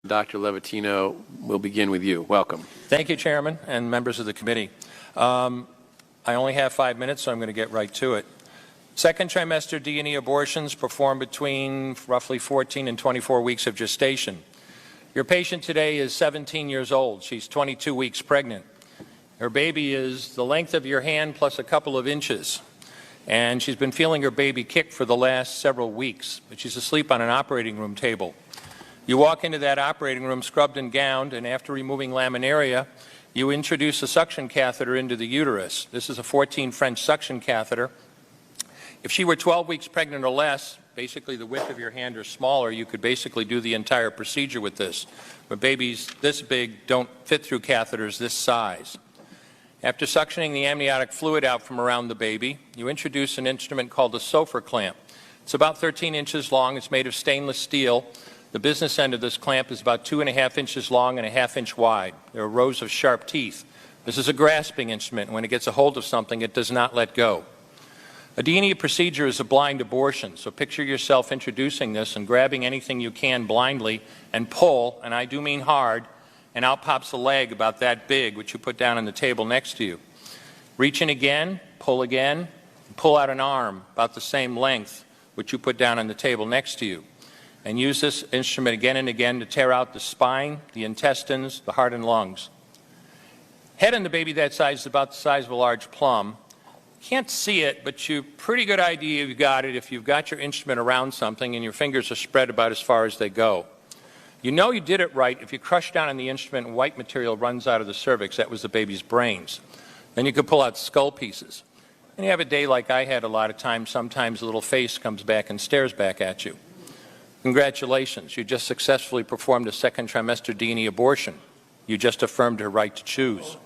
Dr. Levatino, we'll begin with you. Welcome. Thank you, Chairman and members of the committee. I only have 5 minutes, so I'm going to get right to it. Second trimester D&E abortions performed between roughly 14 and 24 weeks of gestation. Your patient today is 17 years old. She's 22 weeks pregnant. Her baby is the length of your hand plus a couple of inches. And she's been feeling her baby kick for the last several weeks, but she's asleep on an operating room table. You walk into that operating room scrubbed and gowned, and after removing laminaria, you introduce a suction catheter into the uterus. This is a 14 French suction catheter. If she were 12 weeks pregnant or less, basically the width of your hand or smaller, you could basically do the entire procedure with this. But babies this big don't fit through catheters this size. After suctioning the amniotic fluid out from around the baby, you introduce an instrument called a Sofer clamp. It's about 13 inches long. It's made of stainless steel. The business end of this clamp is about 2.5 inches long and a ½ inch wide. There are rows of sharp teeth. This is a grasping instrument. When it gets a hold of something, it does not let go. A D&E procedure is a blind abortion, so picture yourself introducing this and grabbing anything you can blindly and pull, and I do mean hard, and out pops a leg about that big, which you put down on the table next to you. Reach in again, and pull out an arm about the same length, which you put down on the table next to you. And use this instrument again and again to tear out the spine, the intestines, the heart and lungs. Head on the baby that size is about the size of a large plum. Can't see it, but you pretty good idea you've got it if you've got your instrument around something and your fingers are spread about as far as they go. You know you did it right if you crush down on the instrument and white material runs out of the cervix. That was the baby's brains. Then you could pull out skull pieces. And you have a day like I had a lot of times, sometimes a little face comes back and stares back at you. Congratulations, you just successfully performed a second trimester D&E abortion. You just affirmed her right to choose.